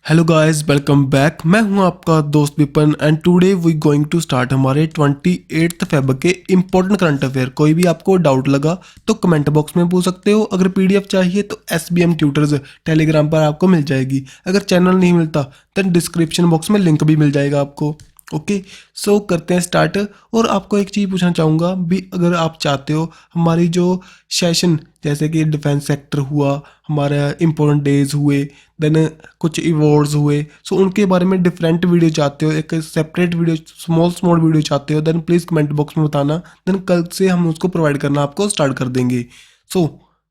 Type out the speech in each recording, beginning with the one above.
Hello guys, welcome back. मैं हूं आपका दोस्त Vipan and today we going to start हमारे 28 फेब के इंपॉर्टेंट करंट अफेयर। कोई भी आपको डाउट लगा तो कमेंट बॉक्स में पूछ सकते हो। अगर पीडीएफ चाहिए तो SBM ट्यूटर्स टेलीग्राम पर आपको मिल जाएगी। अगर चैनल नहीं मिलता तो डिस्क्रिप्शन बॉक्स में लिंक भी मिल जाएगा आपको। ओके, सो करते हैं स्टार्ट। और आपको एक चीज़ पूछना चाहूँगा भी, अगर आप चाहते हो हमारी जो सेशन जैसे कि डिफेंस सेक्टर हुआ, हमारा इम्पोर्टेंट डेज हुए, देन कुछ अवार्ड्स हुए, सो उनके बारे में डिफरेंट वीडियो चाहते हो, एक सेपरेट वीडियो स्मॉल वीडियो चाहते हो, देन प्लीज़ कमेंट बॉक्स में बताना। देन कल से हम उसको प्रोवाइड करना आपको स्टार्ट कर देंगे। सो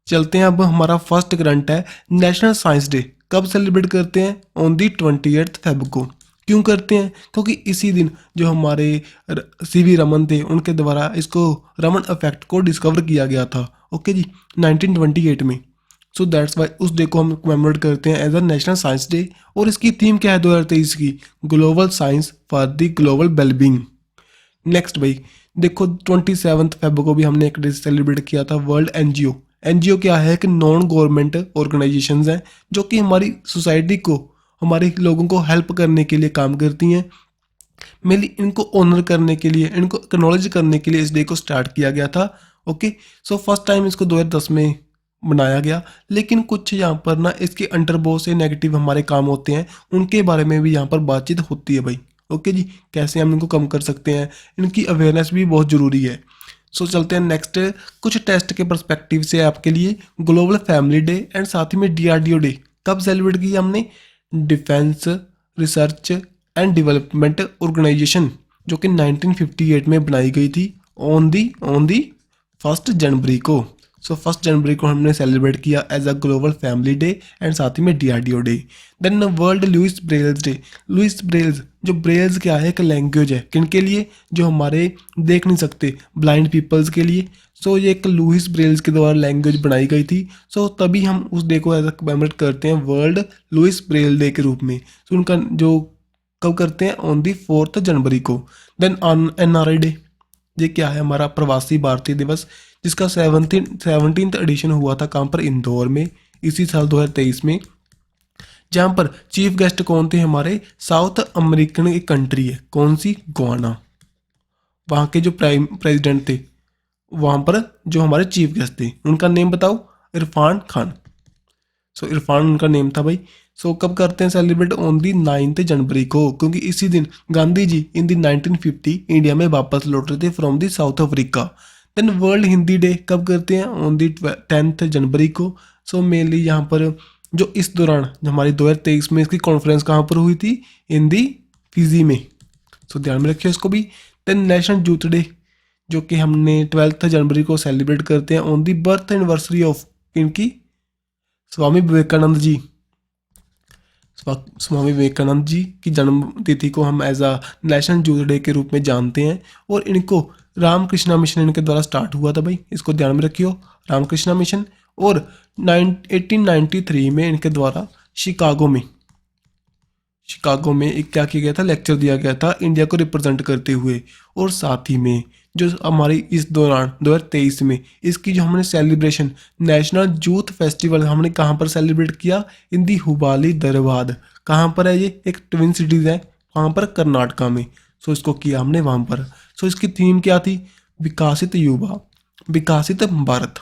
चलते हैं। अब हमारा फर्स्ट करंट है, नेशनल साइंस डे कब सेलिब्रेट करते हैं? ऑन दी 28 फेब को। क्यों करते हैं? क्योंकि इसी दिन जो हमारे CV रमन थे, उनके द्वारा इसको रमन इफेक्ट को डिस्कवर किया गया था। ओके जी, 1928 में। सो दैट्स वाई उस डे को हम कमेमोरेट करते हैं as a national science day. और इसकी थीम क्या है 2023 की? Global science for the global wellbeing. Next भाई देखो, 27 फेब को भी हमने एक डे सेलिब्रेट किया था, वर्ल्ड NGO। NGO क्या है? कि नॉन गवर्नमेंट ऑर्गेनाइजेशंस हैं जो कि हमारी सोसाइटी को, हमारे लोगों को हेल्प करने के लिए काम करती हैं। मेनली इनको ऑनर करने के लिए, इनको एक्नॉलेज करने के लिए इस डे को स्टार्ट किया गया था। ओके, सो फर्स्ट टाइम इसको 2010 में बनाया गया। लेकिन कुछ यहाँ पर ना इसके अंडर बहुत से नेगेटिव हमारे काम होते हैं, उनके बारे में भी यहाँ पर बातचीत होती है भाई। ओके जी, कैसे हम इनको कम कर सकते हैं, इनकी अवेयरनेस भी बहुत ज़रूरी है। सो चलते हैं नेक्स्ट। कुछ टेस्ट के परस्पेक्टिव से आपके लिए ग्लोबल फैमिली डे एंड साथ ही में DRDO डे कब सेलिब्रेट किया हमने? Defence research and development organisation, जो कि 1958 में बनाई गई थी, ऑन दी 1 जनवरी को। सो 1 जनवरी को हमने सेलिब्रेट किया as a global family day and साथ ही में DRDO day. Then world Louis Braille's day. Louis Braille's, जो ब्रेल्स क्या है? एक लैंग्वेज है, किनके लिए? जो हमारे देख नहीं सकते, ब्लाइंड पीपल्स के लिए। सो ये एक लुइस ब्रेल्स के द्वारा लैंग्वेज बनाई गई थी। सो तभी हम उस डे को एज अ कमेमोरेट करते हैं वर्ल्ड लुइस ब्रेल डे के रूप में। सो उनका जो कब करते हैं? ऑन दी 4 जनवरी को। देन NRI डे, ये क्या है? हमारा प्रवासी भारतीय दिवस, जिसका 17th एडिशन हुआ था कहाँ पर? इंदौर में, इसी साल 2023 में। जहाँ पर चीफ गेस्ट कौन थे? हमारे साउथ अमेरिकन एक कंट्री है, कौन सी? गोवाना। वहाँ के जो प्रेसिडेंट थे, वहाँ पर जो हमारे चीफ गेस्ट थे, उनका नेम बताओ? इरफान खान। सो इरफान उनका नेम था भाई। सो कब करते हैं सेलिब्रेट? ऑन दी 9 जनवरी को, क्योंकि इसी दिन गांधी जी इन दी 1950 इंडिया में वापस लौट रहे थे from the South Africa. Then world Hindi day कब करते हैं? ऑन दी 10 जनवरी को। सो मेनली यहाँ पर जो इस दौरान जो हमारी 2023 में इसकी कॉन्फ्रेंस कहाँ पर हुई थी? इन दी फिजी में। सो ध्यान में रखिए इसको भी। देन नेशनल यूथ डे, जो कि हमने 12 जनवरी को सेलिब्रेट करते हैं on the birth anniversary of इनकी स्वामी विवेकानंद जी। स्वामी विवेकानंद जी की जन्म तिथि को हम as a national youth day के रूप में जानते हैं। और इनको रामकृष्णा मिशन इनके द्वारा स्टार्ट हुआ था भाई, इसको ध्यान में रखियो, रामकृष्णा मिशन। और 1893 में इनके द्वारा शिकागो में एक क्या किया गया था? लेक्चर दिया गया था इंडिया को रिप्रेजेंट करते हुए। और साथ ही में जो हमारी इस दौरान 2023 में इसकी जो हमने सेलिब्रेशन नेशनल यूथ फेस्टिवल हमने कहाँ पर सेलिब्रेट किया? इन दी हुबाली धरवाद। कहाँ पर है ये? एक ट्विन सिटीज़ है, वहाँ पर कर्नाटका में। सो इसको किया हमने वहाँ पर। सो इसकी थीम क्या थी? विकासित युवा, विकासित भारत।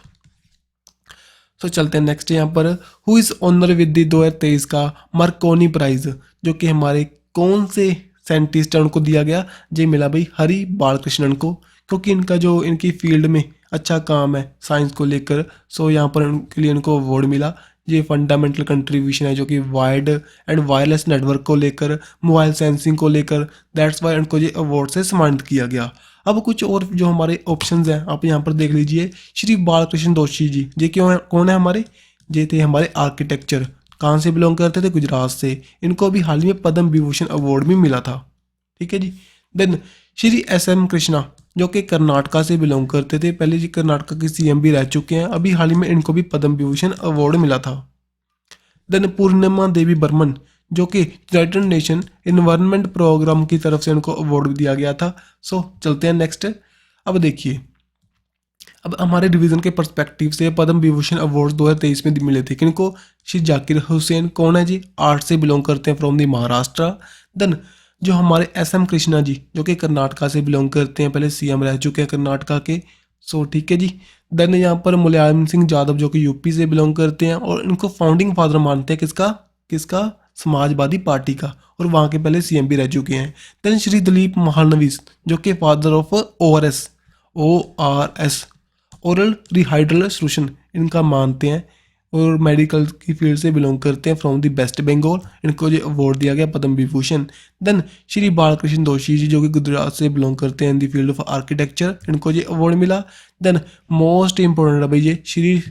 सो चलते हैं नेक्स्ट यहाँ पर। Who is honour with the 2023 का मार्कोनी प्राइज, जो कि हमारे कौन से साइंटिस्ट हैं उनको दिया गया? ये मिला भाई हरि बालकृष्णन को, क्योंकि इनका जो इनकी फील्ड में अच्छा काम है साइंस को लेकर। सो यहाँ पर उनके लिए इनको अवार्ड मिला। ये फंडामेंटल कंट्रीब्यूशन है जो कि वाइड एंड वायरलेस नेटवर्क को लेकर, मोबाइल सेंसिंग को लेकर, दैट्स वाई उनको ये अवार्ड से सम्मानित किया गया। अब कुछ और जो हमारे ऑप्शंस हैं आप यहाँ पर देख लीजिए। श्री बालकृष्ण दोषी जी, ये क्यों है? कौन है हमारे? ये थे हमारे आर्किटेक्चर, कहाँ से बिलोंग करते थे? गुजरात से। इनको अभी हाल ही में पद्म विभूषण अवार्ड भी मिला था। ठीक है जी। देन श्री SM कृष्णा, जो कि कर्नाटका से बिलोंग करते थे, पहले जी कर्नाटका के CM भी रह चुके हैं, अभी हाल ही में इनको भी पद्म विभूषण अवार्ड मिला था। देन पूर्णिमा देवी बर्मन, जो कि यूनाइटेड नेशन इन्वायरमेंट प्रोग्राम की तरफ से उनको अवार्ड दिया गया था। सो चलते हैं नेक्स्ट। अब देखिए, अब हमारे डिवीजन के पर्सपेक्टिव से पद्म विभूषण अवार्ड 2023 में मिले थे किनको? श्री जाकिर हुसैन कौन है जी? आर्ट से बिलोंग करते हैं, फ्रॉम द महाराष्ट्र। देन जो हमारे SM कृष्णा जी जो कि कर्नाटका से बिलोंग करते हैं, पहले CM रह चुके हैं कर्नाटका के। सो ठीक है जी। देन यहाँ पर मुलायम सिंह यादव जो कि यूपी से बिलोंग करते हैं और इनको फाउंडिंग फादर मानते हैं किसका? किसका? समाजवादी पार्टी का, और वहाँ के पहले CM भी रह चुके हैं। देन श्री दिलीप महालनोबिस जो कि father of ORS oral rehydration solution इनका मानते हैं और मेडिकल की फील्ड से बिलोंग करते हैं, फ्रॉम द वेस्ट बंगाल। इनको जो अवार्ड दिया गया पद्म विभूषण। देन श्री बालकृष्ण दोषी जी जो कि गुजरात से बिलोंग करते हैं, in the field of architecture, इनको ये अवार्ड मिला। देन मोस्ट इंपॉर्टेंट है भाई ये श्री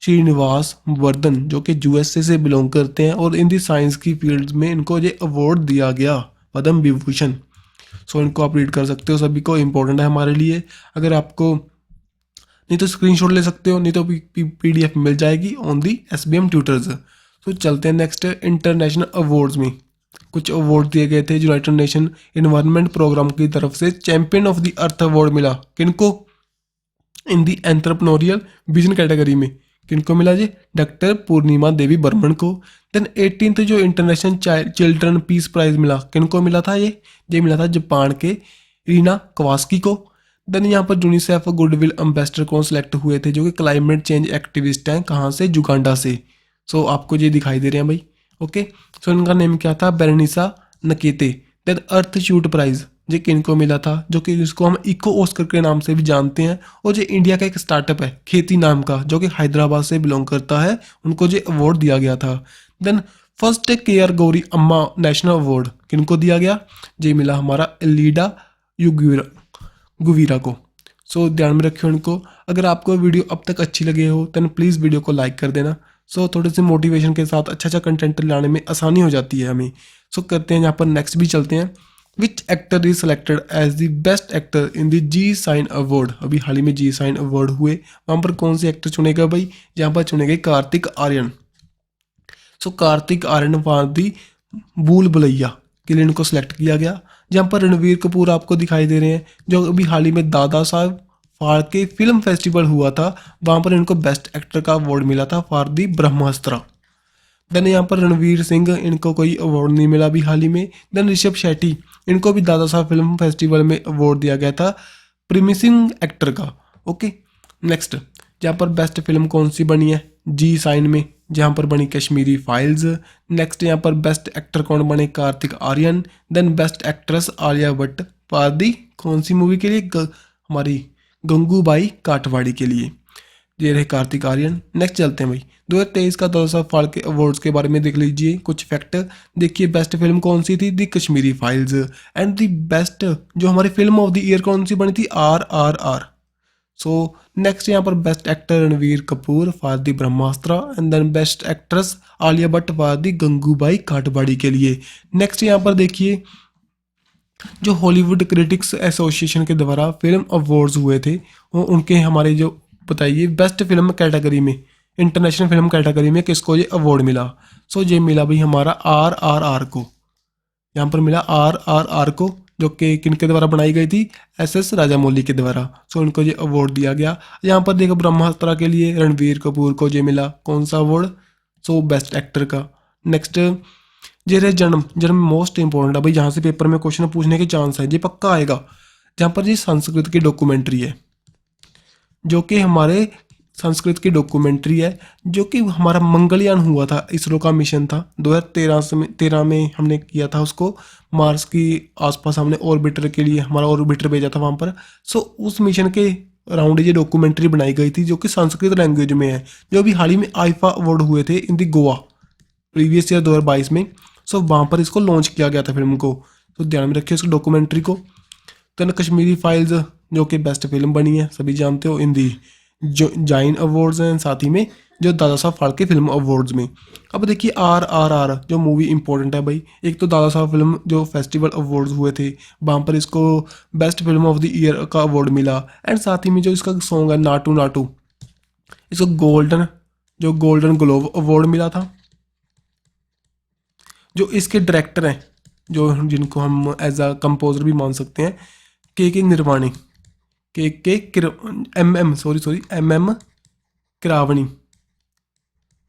श्रीनिवास वर्धन जो कि USA से बिलोंग करते हैं और इन दी साइंस की फील्ड में इनको ये अवार्ड दिया गया पद्म विभूषण। सो इनको आप रीड कर सकते हो, सभी को इम्पोर्टेंट है हमारे लिए। अगर आपको नहीं तो स्क्रीनशॉट ले सकते हो, नहीं तो PDF मिल जाएगी ऑन दी SBM ट्यूटर्स। तो चलते हैं नेक्स्ट इंटरनेशनल अवार्ड्स में। कुछ अवार्ड दिए गए थे यूनाइटेड नेशन इन्वायरमेंट प्रोग्राम की तरफ से। Champion of the earth award मिला किनको? इन दी एंटरप्रेन्योरियल विजन कैटेगरी में किनको मिला जी? डॉक्टर पूर्णिमा देवी बर्मन को। देन 18th जो इंटरनेशनल चिल्ड्रन पीस प्राइज मिला किनको मिला था? ये मिला था जापान के रीना कवास्की को। देन यहाँ पर यूनिसेफ गुडविल एम्बेसडर कौन सेलेक्ट हुए थे जो कि क्लाइमेट चेंज एक्टिविस्ट हैं, कहाँ से? युगांडा से। सो आपको ये दिखाई दे रहे हैं भाई। ओके, सो इनका नेम क्या था? बेरेनिसा नकेते। देन अर्थ शूट प्राइज ये किनको मिला था? जो कि इसको हम इको ऑस्कर के नाम से भी जानते हैं, और ये इंडिया का एक स्टार्टअप है खेती नाम का जो कि हैदराबाद से बिलोंग करता है, उनको ये अवार्ड दिया गया था। देन फर्स्ट केयर गौरी अम्मा नेशनल अवार्ड किनको दिया गया? ये मिला हमारा एलिडा गुवीरा को। सो ध्यान में रखियो उनको। अगर आपको वीडियो अब तक अच्छी लगी हो तो प्लीज़ वीडियो को लाइक कर देना। सो थोड़े से मोटिवेशन के साथ अच्छा कंटेंट लाने में आसानी हो जाती है हमें। सो करते हैं यहाँ पर नेक्स्ट भी चलते हैं। Which actor is selected as the best actor in the Zee cine award? अभी हाल ही में जी साइन अवार्ड हुए, वहाँ पर कौन से एक्टर चुनेगा भाई? यहाँ पर चुने गए कार्तिक आर्यन। सो कार्तिक आर्यन फॉर दी भूल भुलैया के लिए इनको सेलेक्ट किया गया। जहाँ पर रणवीर कपूर आपको दिखाई दे रहे हैं, जो अभी हाल ही में दादा साहब फाल्के फिल्म फेस्टिवल हुआ था, वहाँ पर इनको बेस्ट एक्टर का अवार्ड मिला था फॉर दी ब्रह्मास्त्र। देन यहाँ पर रणवीर सिंह, इनको कोई अवार्ड नहीं मिला अभी हाल ही में। देन ऋषभ शेट्टी, इनको भी दादा साहब फिल्म फेस्टिवल में अवार्ड दिया गया था प्रीमिसिंग एक्टर का। ओके, नेक्स्ट जहाँ पर बेस्ट फिल्म कौन सी बनी है? जी साइन में, जहाँ पर बनी कश्मीरी फाइल्स। नेक्स्ट यहाँ पर बेस्ट एक्टर कौन बने? Kartik Aaryan. Then best actress Alia Bhatt for the कौन सी मूवी के लिए? हमारी गंगूबाई काठवाड़ी के लिए। ये रहे कार्तिक आर्यन। नेक्स्ट चलते हैं भाई 2023 का दादा साहब फाल्के अवार्ड्स के बारे में देख लीजिए कुछ फैक्ट। देखिए बेस्ट फिल्म कौन सी थी? The Kashmiri files. And the best जो हमारी फिल्म ऑफ द ईयर कौन सी बनी थी? RRR। सो नेक्स्ट यहाँ पर best actor Ranbir Kapoor for the Brahmastra. And then best actress Alia Bhatt for the Gangubai Kathiawadi के लिए। नेक्स्ट यहाँ पर देखिए जो हॉलीवुड क्रिटिक्स एसोसिएशन के द्वारा फिल्म अवार्ड्स हुए थे, वो उनके हमारे जो बताइए बेस्ट फिल्म कैटेगरी में, इंटरनेशनल फिल्म कैटेगरी में किसको ये अवार्ड मिला? सो ये मिला भाई हमारा RRR को। यहाँ पर मिला RRR को, जो कि किनके द्वारा बनाई गई थी? SS राजामौली के द्वारा। सो इनको ये अवार्ड दिया गया। यहाँ पर देखो ब्रह्मास्त्र के लिए रणवीर कपूर को ये मिला कौन सा अवार्ड? सो बेस्ट एक्टर का। नेक्स्ट ये रहे जन्म मोस्ट इंपॉर्टेंट है भाई, यहाँ से पेपर में क्वेश्चन पूछने के चांस है, ये पक्का आएगा। जहाँ पर ये संस्कृत की डॉक्यूमेंट्री है, जो कि हमारे संस्कृत की डॉक्यूमेंट्री है, जो कि हमारा मंगलयान हुआ था, इसरो का मिशन था 2013 में हमने किया था उसको। मार्स की आसपास हमने ऑर्बिटर के लिए हमारा ऑर्बिटर भेजा था वहाँ पर। सो उस मिशन के अराउंड ये डॉक्यूमेंट्री बनाई गई थी, जो कि संस्कृत लैंग्वेज में है, जो अभी हाल ही में आईफा अवार्ड हुए थे इन दी गोवा प्रीवियस ईयर 2022 में। सो वहाँ पर इसको लॉन्च किया गया था फिल्म को। तो ध्यान में रखिए इस डॉक्यूमेंट्री को। तो कश्मीरी फाइल्स जो कि बेस्ट फिल्म बनी है, सभी जानते हो, इन दी जो जाइन अवार्ड्स हैं, साथ ही में जो दादा साहब फाल्के फिल्म अवार्ड्स में। अब देखिए RRR जो मूवी इंपॉर्टेंट है भाई। एक तो दादा साहब फिल्म जो फेस्टिवल अवार्ड्स हुए थे, वहाँ पर इसको best film of the year का अवार्ड मिला। एंड साथ ही में जो इसका सॉन्ग है नाटू नाटू, इसको गोल्डन ग्लोब अवार्ड मिला था। जो इसके डायरेक्टर हैं, जो जिनको हम एज अ कंपोजर भी मान सकते हैं, के निर्वाणी, के एम किरावणी,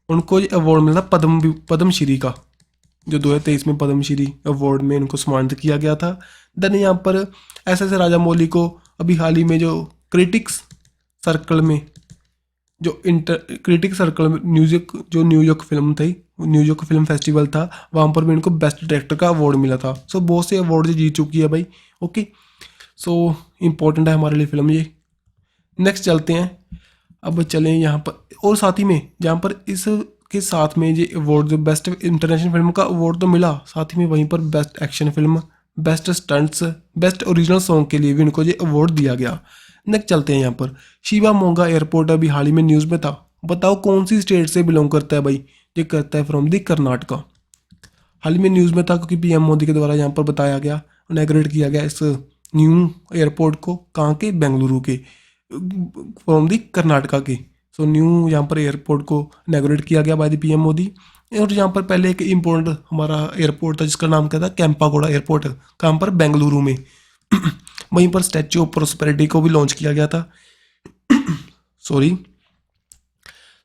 उनको ये अवार्ड मिला पद्मश्री का, जो 2023 में पद्मश्री अवार्ड में इनको सम्मानित किया गया था। देन यहाँ पर एस राजामौली को अभी हाल ही में जो क्रिटिक्स सर्कल में न्यूयॉर्क फिल्म थी, न्यूयॉर्क फिल्म फेस्टिवल था, वहाँ पर भी इनको बेस्ट डायरेक्टर का अवार्ड मिला था। सो बहुत से अवार्ड जीत चुकी है भाई। ओके, सो इम्पोर्टेंट है हमारे लिए फिल्म ये। नेक्स्ट चलते हैं, अब चलें यहाँ पर, और साथ ही में जहाँ पर इसके साथ में ये अवार्ड, जो बेस्ट इंटरनेशनल फिल्म का अवार्ड तो मिला, साथ ही में वहीं पर best action film, best stunts, best original song के लिए भी इनको ये अवार्ड दिया गया। नेक्स्ट चलते हैं यहाँ पर, शिवा मोगा एयरपोर्ट अभी हाल ही में न्यूज़ में था। बताओ कौन सी स्टेट से बिलोंग करता है भाई? ये करता है फ्रॉम दी कर्नाटका। हाल ही में न्यूज़ में था क्योंकि पीएम मोदी के द्वारा यहाँ पर बताया गया, इनॉग्रेट किया गया इस न्यू एयरपोर्ट को, कहाँ के? बेंगलुरु के, फ्रॉम दी कर्नाटका के। सो न्यू यहाँ पर एयरपोर्ट को इनॉग्रेट किया गया बाय द पीएम मोदी। और यहाँ पर पहले एक इम्पोर्टेंट हमारा एयरपोर्ट था जिसका नाम क्या था? कैंपागोड़ा एयरपोर्ट, कहाँ पर? बेंगलुरु में। वहीं पर स्टैच्यू ऑफ प्रोस्पेरिटी को भी लॉन्च किया गया था। सॉरी।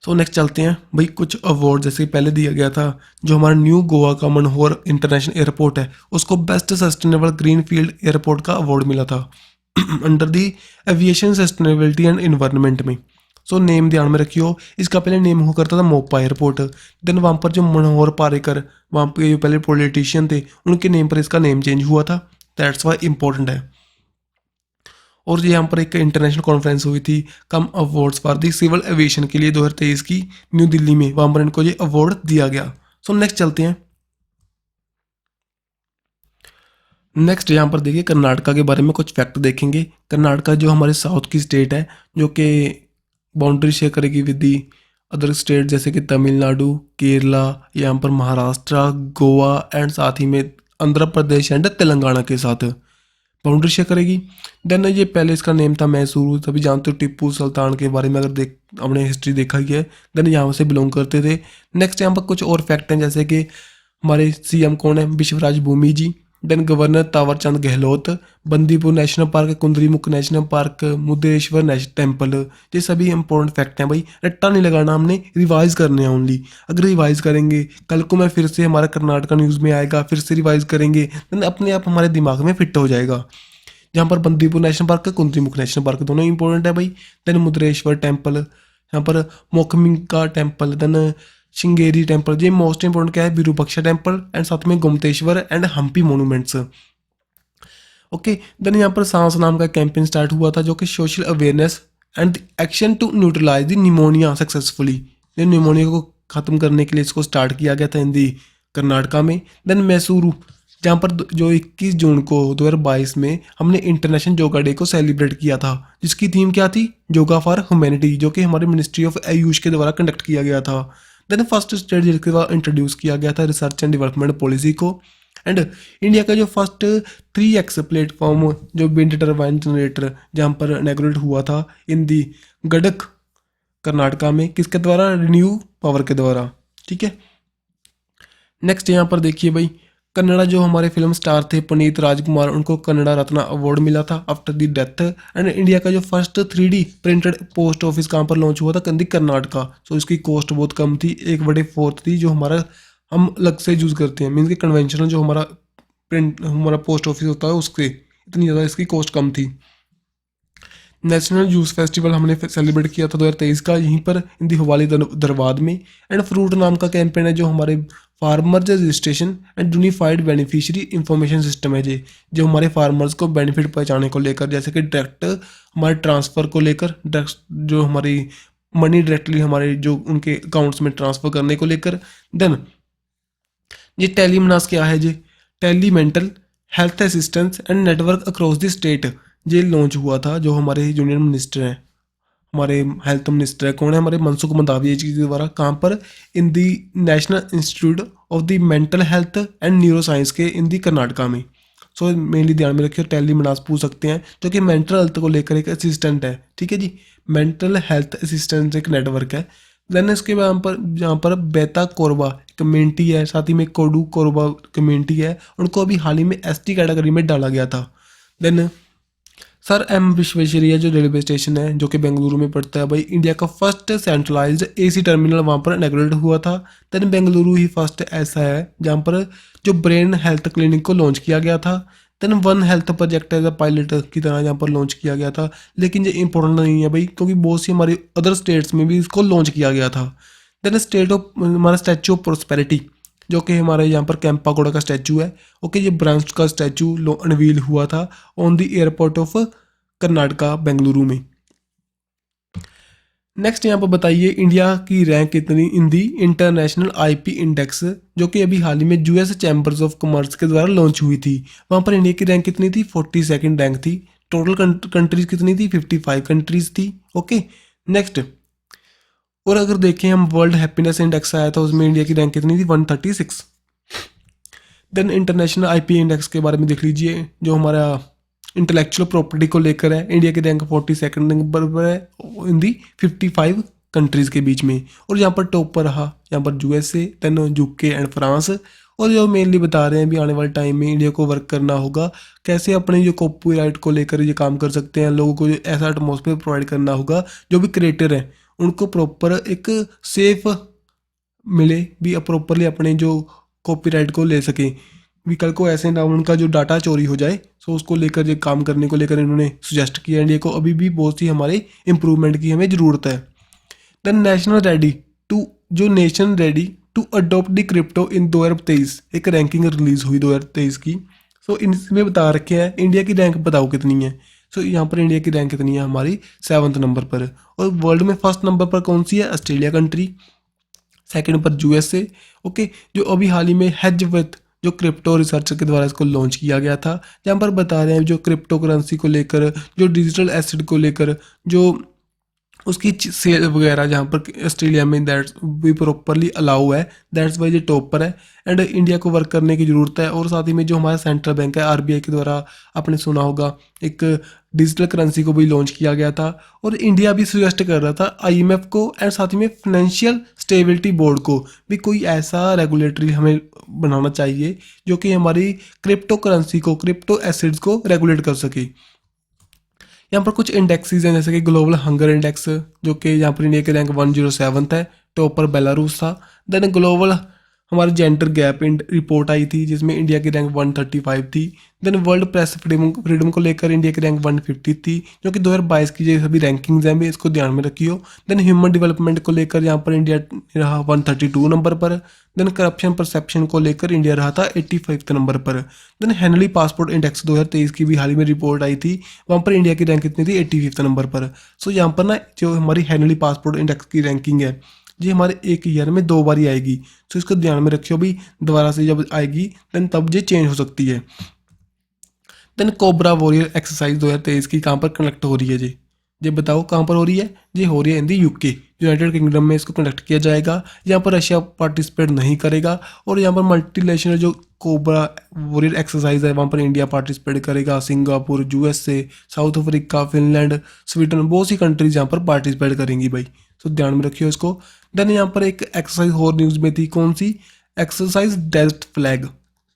सो नेक्स्ट चलते हैं भाई, कुछ अवार्ड जैसे पहले दिया गया था, जो हमारा न्यू गोवा का मनोहर इंटरनेशनल एयरपोर्ट है, उसको best sustainable green field airport का अवार्ड मिला था under the aviation sustainability and environment में। सो नेम ध्यान में रखियो, इसका पहले नेम हुआ करता था मोपा एयरपोर्ट। देन वहाँ पर जो मनोहर पारेकर, वहाँ पे जो पहले पॉलिटिशियन थे, उनके नेम पर इसका नेम चेंज हुआ था। दैट्स वाई इम्पोर्टेंट है। और यहाँ पर एक इंटरनेशनल कॉन्फ्रेंस हुई थी, come awards for the civil aviation के लिए 2023 की, न्यू दिल्ली में, वहाँ पर इनको ये अवार्ड दिया गया। सो नेक्स्ट चलते हैं। नेक्स्ट यहाँ पर देखिए कर्नाटका के बारे में कुछ फैक्ट देखेंगे। कर्नाटका जो हमारे साउथ की स्टेट है, जो कि बाउंड्री शेयर करेगी विद दी अदर स्टेट जैसे कि तमिलनाडु, केरला, यहाँ पर महाराष्ट्र, गोवा एंड साथ ही में आंध्र प्रदेश एंड तेलंगाना के साथ बाउंड्री शेयर करेगी। देन ये पहले इसका नेम था मैसूरू, तभी जानते हो टिप्पू सुल्तान के बारे में अगर हमने हिस्ट्री देखा ही है। देन यहाँ से बिलोंग करते थे। नेक्स्ट यहाँ पर कुछ और फैक्ट हैं, जैसे कि हमारे सीएम कौन है? Vishwaraj Bhumi ji. Then governor Thawarchand Gehlot, Bandipur national park, Kundremukh national park, Mudreshwar national temple. ये सभी इंपॉर्टेंट फैक्ट हैं भाई, रट्टा नहीं लगाना, हमने रिवाइज करने हैं ओनली। अगर रिवाइज करेंगे, कल को मैं फिर से हमारा कर्नाटका न्यूज़ में आएगा, फिर से रिवाइज करेंगे, देन अपने आप हमारे दिमाग में फिट हो जाएगा। जहाँ पर Bandipur national park, Kundremukh national park दोनों इंपॉर्टेंट है भाई। देन मुद्रेश्वर टेम्पल, यहाँ पर Mookambika temple, then Sringeri temple. ये मोस्ट इंपोर्टेंट क्या है? विरूपाक्षा टेम्पल एंड साथ में Gomateshwar and Hampi monuments. Okay, then यहाँ पर सांस नाम का कैंपेन स्टार्ट हुआ था, जो कि social awareness and action to neutralise the pneumonia successfully. ये निमोनिया को खत्म करने के लिए इसको स्टार्ट किया गया था हिंदी कर्नाटका में। देन मैसूरू, जहाँ पर जो 21 जून को 2022 में हमने इंटरनेशनल योगा डे को सेलिब्रेट किया था, जिसकी थीम क्या थी? योगा फॉर ह्यूमैनिटी, जो कि हमारे मिनिस्ट्री ऑफ आयुष के द्वारा कंडक्ट किया गया था। देन फर्स्ट स्टेट जिसके बाद इंट्रोड्यूस किया गया था रिसर्च एंड डेवलपमेंट पॉलिसी को। एंड इंडिया का जो फर्स्ट 3x प्लेटफॉर्म, जो विंड टर्बाइन जनरेटर, जहाँ पर इनॉग्रेट हुआ था इन दी गडक कर्नाटका में, किसके द्वारा? रिन्यू पावर के द्वारा। ठीक है, नेक्स्ट यहाँ पर देखिए भाई, कन्नड़ा जो हमारे फिल्म स्टार थे पुनीत राजकुमार, उनको कन्नड़ा रत्न अवार्ड मिला था after the death. And India का जो first 3D printed post office कहाँ पर लॉन्च हुआ था? कंदी कर्नाटका। सो इसकी कॉस्ट बहुत कम थी, 1/4 थी, जो हमारा हम अलग से यूज़ करते हैं, मीन्स कि कन्वेंशनल जो हमारा प्रिंट हमारा पोस्ट ऑफिस होता है उसके इतनी ज़्यादा इसकी कॉस्ट कम थी। नेशनल जूस फेस्टिवल हमने सेलिब्रेट किया था 2023 का, यहीं पर इन दी हवाली दरबार में। एंड फ्रूट नाम का कैंपेन है, जो हमारे farmers registration and unified beneficiary information system है जी, जो हमारे फार्मर्स को बेनिफिट पहुंचाने को लेकर, जैसे कि डायरेक्ट हमारे ट्रांसफ़र को लेकर, डायरेक्ट जो हमारी मनी डायरेक्टली हमारे जो उनके अकाउंट्स में ट्रांसफ़र करने को लेकर। देन ये टेलीमनास क्या है जी? Tele mental health assistance and network across the state. ये लॉन्च हुआ था, जो हमारे यूनियन मिनिस्टर हैं, हमारे हेल्थ मिनिस्टर कौन है? हमारे मनसुख मंडाविया जी के द्वारा, कहाँ पर? In the national institute of the mental health and neuro science के इन दी कर्नाटका में। सो मेनली ध्यान में रखिए, टेलीमनास पूछ सकते हैं, जो कि मेंटल हेल्थ को लेकर एक असिस्टेंट है। ठीक है जी, मेंटल हेल्थ असिस्टेंट एक नेटवर्क है। देन इसके बाद जहाँ पर बेता कोरबा कम्युनिटी है, साथ ही में कोडू कोरबा कम्युनिटी है, उनको अभी हाल ही में ST कैटेगरी में डाला गया था। देन सर एम विश्वेश्वरैया जो रेलवे स्टेशन है जो कि बेंगलुरु में पड़ता है भाई, इंडिया का फर्स्ट सेंट्रलाइज्ड एसी टर्मिनल वहाँ पर इनॉग्रेट हुआ था। देन बेंगलुरु ही फर्स्ट ऐसा है जहाँ पर जो ब्रेन हेल्थ क्लिनिक को लॉन्च किया गया था। Then one health project as a pilot की तरह यहाँ पर लॉन्च किया गया था, लेकिन ये इंपॉर्टेंट नहीं है भाई क्योंकि बहुत सी हमारी अदर स्टेट्स में भी इसको लॉन्च किया गया था। देन स्टेट ऑफ हमारा स्टैचू ऑफ प्रोस्पेरिटी जो कि हमारे यहाँ पर कैंपागोड़ा का स्टैचू है। ओके, ये ब्रांच का स्टैचू अनवील हुआ था on the airport of Karnataka Bengaluru में। नेक्स्ट यहाँ पर बताइए इंडिया की रैंक कितनी इन दी इंटरनेशनल आईपी इंडेक्स, जो कि अभी हाल ही में यूएस चैम्बर्स ऑफ कॉमर्स के द्वारा लॉन्च हुई थी। वहाँ पर इंडिया की रैंक कितनी थी? 42nd रैंक थी। टोटल कंट्रीज कितनी थी? 55 कंट्रीज थी। ओके, नेक्स्ट और अगर देखें हम वर्ल्ड हैप्पीनेस इंडेक्स आया था उसमें इंडिया की रैंक कितनी थी? 136। देन इंटरनेशनल आईपी इंडेक्स के बारे में देख लीजिए, जो हमारा इंटेलेक्चुअल प्रॉपर्टी को लेकर है, इंडिया की रैंक 42nd नंबर पर है इन दी 55 कंट्रीज़ के बीच में। और यहाँ पर टॉप पर रहा यहाँ पर USA, then UK and France. और जो मेनली बता रहे हैं भी आने वाले टाइम में इंडिया को वर्क करना होगा, कैसे अपने जो कॉपीराइट को लेकर ये काम कर सकते हैं, लोगों को ऐसा एटमॉस्फेयर प्रोवाइड करना होगा जो भी क्रिएटर हैं उनको प्रॉपर एक सेफ मिले भी, प्रॉपरली अपने जो कॉपीराइट को ले सकें भी, कल को ऐसे ना उनका जो डाटा चोरी हो जाए। सो उसको लेकर ये काम करने को लेकर इन्होंने सुजेस्ट किया इंडिया को। अभी भी बहुत सी हमारे इंप्रूवमेंट की हमें ज़रूरत है। देन नेशनल रेडी टू जो nation ready to adopt the crypto in 2023 एक रैंकिंग रिलीज हुई 2023 की। सो इसमें बता रखे हैं इंडिया की रैंक बताओ कितनी है। सो यहाँ पर इंडिया की रैंक कितनी है? हमारी 7th नंबर पर। और वर्ल्ड में फर्स्ट नंबर पर कौन सी है? Australia country. सेकंड पर यूएसए। ओके, जो अभी हाल ही में हेज विथ जो क्रिप्टो रिसर्च के द्वारा इसको लॉन्च किया गया था, जहाँ पर बता रहे हैं जो क्रिप्टो करेंसी को लेकर, जो डिजिटल एसेट को लेकर, जो उसकी सेल वगैरह जहाँ पर ऑस्ट्रेलिया में दैट्स भी प्रॉपरली अलाउ है, दैट्स वाई ये टॉप पर है। एंड इंडिया को वर्क करने की ज़रूरत है। और साथ ही में जो हमारा सेंट्रल बैंक है आरबीआई के द्वारा, आपने सुना होगा, एक डिजिटल करेंसी को भी लॉन्च किया गया था। और इंडिया भी सजेस्ट कर रहा था आईएमएफ को एंड साथ ही में फाइनेंशियल स्टेबिलिटी बोर्ड को भी कोई ऐसा रेगुलेटरी हमें बनाना चाहिए जो कि हमारी क्रिप्टो करेंसी को, क्रिप्टो एसेट्स को रेगुलेट कर सके। यहाँ पर कुछ इंडेक्सेस हैं जैसे कि ग्लोबल हंगर इंडेक्स, जो कि यहाँ पर इंडिया के रैंक 107 है, टॉप पर बेलारूस था। देन ग्लोबल हमारी जेंडर गैप रिपोर्ट आई थी जिसमें इंडिया की रैंक 135 थी। देन वर्ल्ड प्रेस फ्रीडम को लेकर इंडिया की रैंक 150 थी, जो कि 2022 की जो सभी रैंकिंग्स हैं भी इसको ध्यान में रखियो। देन ह्यूमन डेवलपमेंट को लेकर यहाँ पर इंडिया रहा 132 नंबर पर। देन करप्शन परसेप्शन को लेकर इंडिया रहा था 85 नंबर पर। देन हेनली पासपोर्ट इंडेक्स 2023 की भी हाल ही में रिपोर्ट आई थी, वहाँ पर इंडिया की रैंक कितनी थी? 85 नंबर पर। सो यहाँ पर ना जो हमारी हेनली पासपोर्ट इंडेक्स की रैंकिंग है ये हमारे एक ईयर में 2 बार ही आएगी। सो इसको ध्यान में रखियो भी, दोबारा से जब आएगी देन तब ये चेंज हो सकती है। देन कोबरा वॉरियर एक्सरसाइज 2023 की कहाँ पर कंडक्ट हो रही है जी? ये बताओ कहाँ पर हो रही है? ये हो रही है इन दी यूके, यूनाइटेड किंगडम में इसको कंडक्ट किया जाएगा। यहाँ पर रशिया पार्टिसिपेट नहीं करेगा। और यहाँ पर मल्टीनेशनल जो कोबरा वॉरियर एक्सरसाइज है वहाँ पर इंडिया पार्टिसिपेट करेगा। Singapore, USA, south Africa, Finland, Sweden, बहुत सी कंट्रीज यहाँ पर पार्टिसिपेट करेंगी भाई। सो ध्यान में रखियो इसको। देन यहाँ पर एक एक्सरसाइज और न्यूज़ में थी, कौन सी? एक्सरसाइज डेजर्ट फ्लैग,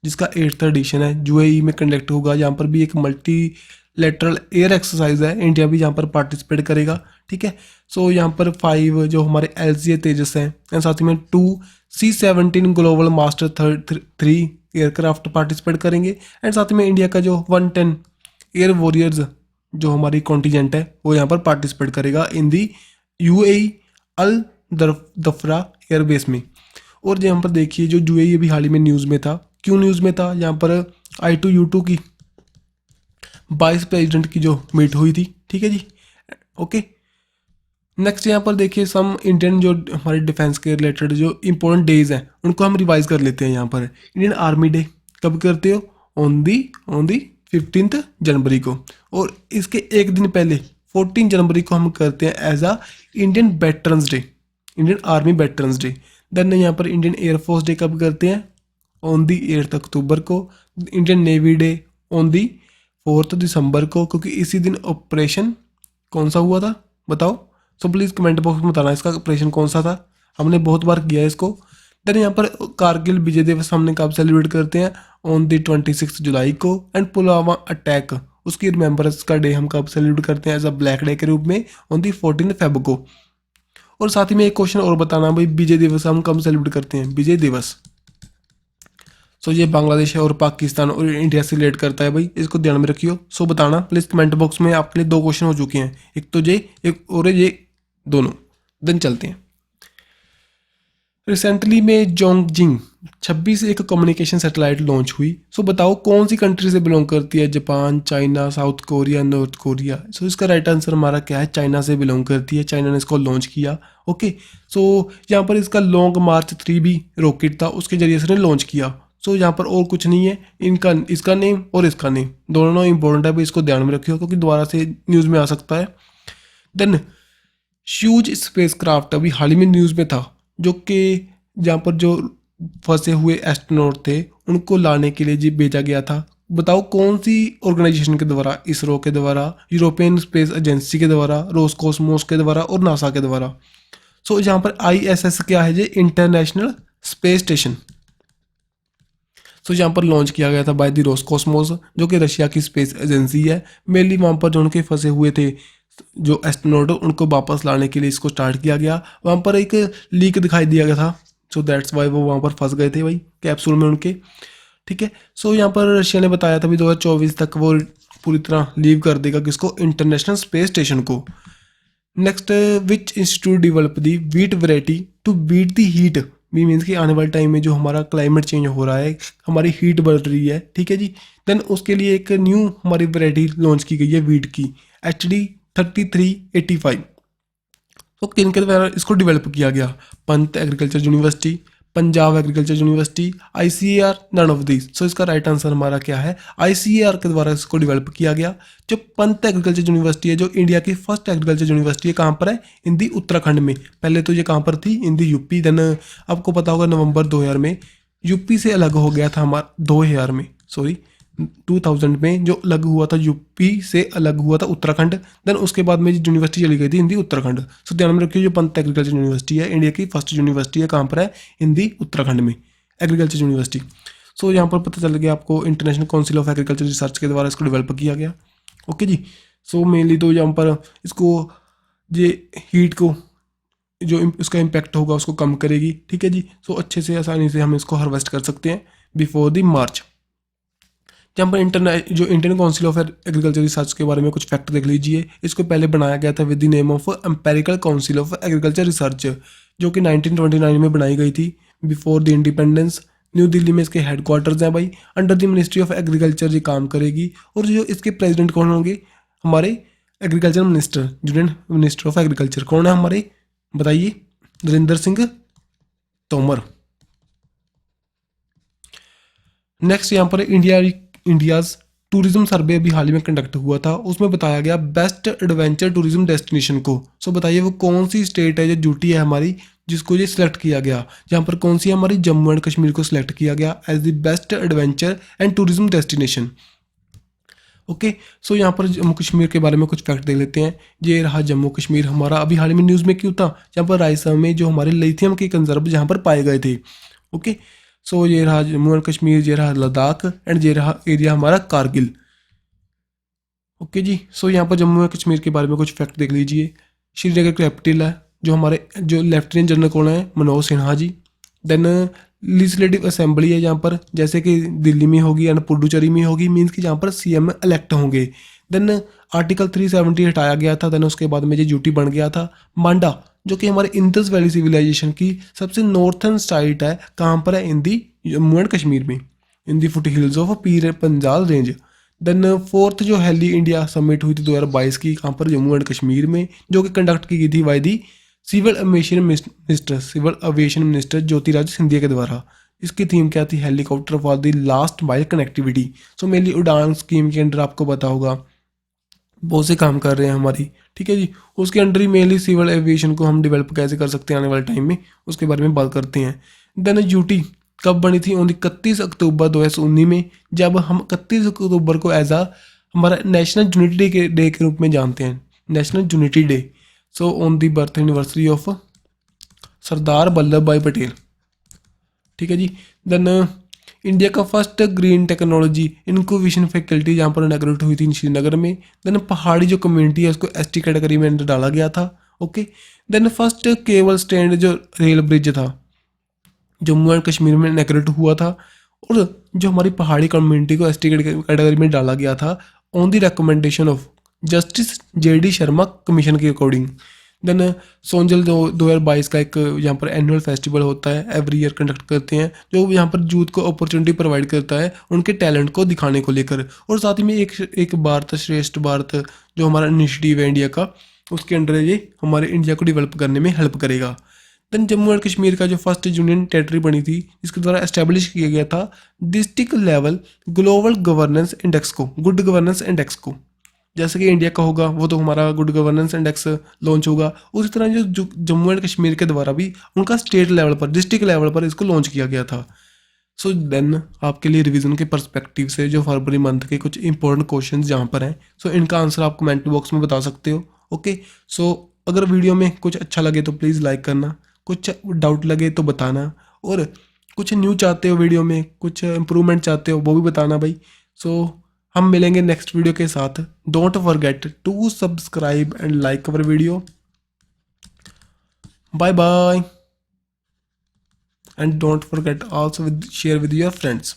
जिसका 8th एडिशन है, यूएई में कंडक्ट होगा। यहाँ पर भी एक मल्टी लेटरल एयर एक्सरसाइज है, इंडिया भी यहाँ पर पार्टिसिपेट करेगा। ठीक है, सो यहाँ पर 5 जो हमारे LCA तेजस हैं एंड साथ ही में 2 C-17 global master 3 aircraft participate करेंगे। एंड साथ में इंडिया का जो 110 एयर वॉरियर्स जो हमारी कॉन्टीजेंट है वो यहाँ पर पार्टिसिपेट करेगा इन दी UAE अल दफरा एयरबेस में। और यहाँ पर देखिए जो UAE अभी हाल ही में न्यूज़ में था, क्यों न्यूज़ में था? यहाँ पर I2U2 की वाइस प्रेसिडेंट की जो मीट हुई थी। ठीक है जी, ओके। नेक्स्ट यहाँ पर देखिए सम इंडियन जो हमारे डिफेंस के रिलेटेड जो इंपॉर्टेंट डेज हैं उनको हम रिवाइज कर लेते हैं। यहाँ पर इंडियन आर्मी डे कब करते हो? ऑन दी 15th जनवरी को। और इसके एक दिन पहले 14 जनवरी को हम करते हैं as a Indian veterans day, Indian army veterans day. Then यहाँ पर इंडियन एयरफोर्स डे कब करते हैं? ऑन दी 8th अक्टूबर को। Indian navy day on the 4th दिसंबर को, क्योंकि इसी दिन ऑपरेशन कौन सा हुआ था बताओ? सो प्लीज़ कमेंट बॉक्स में बताना इसका ऑपरेशन कौन सा था, हमने बहुत बार किया है इसको। देन यहाँ पर कारगिल विजय दिवस हमने कब सेलिब्रेट करते हैं? ऑन दी 26 जुलाई को। एंड पुलवामा अटैक उसकी रिमेम्बरेंस का डे हम कब सेलिब्रेट करते हैं, एज अ ब्लैक डे के रूप में, ऑन दी 14 फेब को। और साथ ही में एक क्वेश्चन और बताना भाई, विजय दिवस हम कब सेलिब्रेट करते हैं, विजय दिवस। सो ये बांग्लादेश है और पाकिस्तान और इंडिया से रिलेट करता है भाई, इसको ध्यान में रखियो। सो बताना प्लीज कमेंट बॉक्स में। आपके लिए 2 क्वेश्चन हो चुके हैं, एक तो ये, एक और ये दोनों। देन चलते हैं। रिसेंटली में जोंगजिंग 26 एक कम्युनिकेशन सैटेलाइट लॉन्च हुई। सो बताओ कौन सी कंट्री से बिलोंग करती है, Japan, China, South Korea, North Korea. So इसका राइट आंसर हमारा क्या है, चाइना से बिलोंग करती है, चाइना ने इसको लॉन्च किया। ओके, सो यहाँ पर इसका लॉन्ग मार्च 3 भी रॉकेट था, उसके जरिए से लॉन्च किया। सो यहाँ पर और कुछ नहीं है, इनका इसका नेम और इसका नेम दोनों इंपॉर्टेंट है भाई, इसको ध्यान में रखियो क्योंकि दोबारा से न्यूज़ में आ सकता है। देन ह्यूज स्पेस क्राफ्ट अभी हाल ही में न्यूज़ में था, जो कि जहाँ पर जो फंसे हुए एस्ट्रोनॉट थे उनको लाने के लिए जी भेजा गया था। बताओ कौन सी ऑर्गेनाइजेशन के द्वारा, इसरो के द्वारा, यूरोपियन स्पेस एजेंसी के द्वारा, रोसकॉस्मोस के द्वारा और नासा के द्वारा। सो यहाँ पर ISS क्या है जी, इंटरनेशनल स्पेस स्टेशन। सो यहाँ पर लॉन्च किया गया था बाय द रोसकॉस्मोस, जो कि रशिया की स्पेस एजेंसी है। मेनली वहाँ पर जो उनके फंसे हुए थे जो एस्ट्रोनॉट, उनको वापस लाने के लिए इसको स्टार्ट किया गया। वहाँ पर एक लीक दिखाई दिया गया था, सो दैट्स वाई वो वहाँ पर फंस गए थे भाई कैप्सूल में उनके। ठीक है, सो यहाँ पर रशिया ने बताया था भी 2024 तक वो पूरी तरह लीव कर देगा किसको, इंटरनेशनल स्पेस स्टेशन को। Next, which institute develop the wheat variety to beat the heat. भी मीन्स कि आने वाले टाइम में जो हमारा क्लाइमेट चेंज हो रहा है, हमारी हीट बढ़ रही है, ठीक है जी। देन उसके लिए एक न्यू हमारी वैरायटी लॉन्च की गई है वीट की, HD3385। तो किन के द्वारा इसको डेवलप किया गया, Pant agriculture university, Punjab agriculture university, ICAR, none of these. So इसका राइट आंसर हमारा क्या है, ICAR के द्वारा इसको डेवलप किया गया। जो पंत एग्रीकल्चर यूनिवर्सिटी है, जो इंडिया की फर्स्ट एग्रीकल्चर यूनिवर्सिटी है, कहाँ पर है, इन दी उत्तराखंड में। पहले तो ये कहाँ पर थी, इन दी यूपी। देन आपको पता होगा नवंबर 2000 में यूपी से अलग हो गया था हमारा, 2000 में, सॉरी 2000 में जो अलग हुआ था, यूपी से अलग हुआ था उत्तराखंड। देन उसके बाद में यूनिवर्सिटी चली गई थी हिंदी उत्तराखंड। सो ध्यान में रखिए, जो पंत एग्रीकल्चर यूनिवर्सिटी है इंडिया की फर्स्ट यूनिवर्सिटी है, कहाँ पर है, हिंदी उत्तराखंड में, एग्रीकल्चर यूनिवर्सिटी। सो यहाँ पर पता चल गया आपको, international council of agriculture research के द्वारा इसको डेवलप किया गया। ओके जी, सो मेनली तो यहाँ पर इसको ये हीट को जो इसका इम्पैक्ट होगा उसको कम करेगी, ठीक है जी। सो अच्छे से आसानी से हम इसको हार्वेस्ट कर सकते हैं बिफोर द मार्च। जहाँ पर Indian council of agriculture research के बारे में कुछ फैक्ट देख लीजिए। इसको पहले बनाया गया था with the name of empirical council of agriculture research, जो कि 1929 में बनाई गई थी before the independence. New Delhi में इसके हेडक्वार्टर्स हैं भाई, under the ministry of agriculture ये काम करेगी। और जो इसके प्रेसिडेंट कौन होंगे, हमारे agriculture minister, union minister of agriculture कौन है हमारे, बताइए, नरेंद्र सिंह तोमर। नेक्स्ट यहाँ पर इंडियाज़ टूरिज्म सर्वे अभी हाल ही में कंडक्ट हुआ था, उसमें बताया गया बेस्ट एडवेंचर टूरिज्म डेस्टिनेशन को। सो बताइए वो कौन सी स्टेट है जो ड्यूटी है हमारी, जिसको ये सिलेक्ट किया गया। यहाँ पर कौन सी हमारी, जम्मू एंड कश्मीर को सिलेक्ट किया गया as the best adventure and tourism destination. Okay, so यहाँ पर जम्मू कश्मीर के बारे में कुछ फैक्ट देख लेते हैं। ये रहा जम्मू कश्मीर हमारा, अभी हाल ही में न्यूज़ में क्यों था, यहाँ पर राजस्थान में जो हमारे लिथियम के कंजर्व जहाँ पर पाए गए थे। ओके, सो ये रहा जम्मू एंड कश्मीर, ये रहा लद्दाख एंड ये रहा एरिया हमारा कारगिल। ओके जी, सो यहाँ पर जम्मू एंड कश्मीर के बारे में कुछ फैक्ट देख लीजिए। श्रीनगर कैपिटल है, जो हमारे जो लेफ्टिनेंट जनरल कौन है, Manoj Sinha ji. Then legislative assembly है जहाँ पर, जैसे कि दिल्ली में होगी एंड पुडुचेरी में होगी, मीन्स कि जहाँ पर CM इलेक्ट होंगे। देन आर्टिकल 370 हटाया गया था। देन उसके बाद में ये ड्यूटी बन गया था मांडा, जो कि हमारे इंडस वैली सिविलाइजेशन की सबसे नॉर्थर्न साइट है, कहाँ पर है, इन दी जम्मू एंड कश्मीर में, इन दी foot hills of Pir Panjal range. Then 4th जो हेली इंडिया समिट हुई थी 2022 की, कहाँ पर, जम्मू एंड कश्मीर में, जो कि कंडक्ट की गई थी by the civil aviation minister Jyotiraditya Scindia के द्वारा। इसकी थीम क्या थी, helicopter for the last mile connectivity. So mainly Udan scheme के अंडर आपको पता होगा बहुत से काम कर रहे हैं हमारी, ठीक है जी। उसके अंडर ही मेनली सिविल एविएशन को हम डेवलप कैसे कर सकते हैं आने वाले टाइम में, उसके बारे में बात करते हैं। देन यूटी कब बनी थी, ऑन 31 अक्टूबर 2019 में, जब हम 31 अक्टूबर को एज आ हमारा नेशनल यूनिटी डे के रूप में जानते हैं, national unity day. So on the birth anniversary of Sardar Vallabh Bhai Patel, ठीक है जी। देन इंडिया का first green technology incubation faculty यहाँ पर इनॉग्रेट हुई थी श्रीनगर में। देन पहाड़ी जो कम्युनिटी है उसको एसटी कैटेगरी में अंदर डाला गया था। Okay, then first cable stand जो रेल ब्रिज था जम्मू एंड कश्मीर में इनॉग्रेट हुआ था, और जो हमारी पहाड़ी कम्युनिटी को एसटी कैटेगरी में डाला गया था on the recommendation of justice JD Sharma commission के अकॉर्डिंग। देन सोनजल 2022 का एक यहाँ पर एनुअल फेस्टिवल होता है, एवरी ईयर कंडक्ट करते हैं, जो यहाँ पर यूथ को अपॉर्चुनिटी प्रोवाइड करता है उनके टैलेंट को दिखाने को लेकर। और साथ ही में एक भारत श्रेष्ठ भारत जो हमारा इनिशिएटिव है इंडिया का, उसके अंडर ये हमारे इंडिया को डेवलप करने में हेल्प करेगा। देन जम्मू एंड कश्मीर का जो फर्स्ट यूनियन टेरिटरी बनी थी जिसके द्वारा एस्टेब्लिश किया गया था district level global governance index को, गुड गवर्नेंस इंडेक्स को। जैसे कि इंडिया का होगा वो तो हमारा गुड गवर्नेंस इंडेक्स लॉन्च होगा, उसी तरह जो जम्मू एंड कश्मीर के द्वारा भी उनका स्टेट लेवल पर, डिस्ट्रिक्ट लेवल पर इसको लॉन्च किया गया था। सो देन आपके लिए रिवीजन के पर्सपेक्टिव से जो फरवरी मंथ के कुछ इंपॉर्टेंट क्वेश्चंस जहाँ पर हैं, सो इनका आंसर आप कमेंट बॉक्स में बता सकते हो। ओके, सो अगर वीडियो में कुछ अच्छा लगे तो प्लीज़ लाइक करना, कुछ डाउट लगे तो बताना, और कुछ न्यू चाहते हो वीडियो में, कुछ इम्प्रूवमेंट चाहते हो वो भी बताना भाई। सो हम मिलेंगे नेक्स्ट वीडियो के साथ। Don't forget to subscribe and like our video. Bye bye, and don't forget also share with your friends.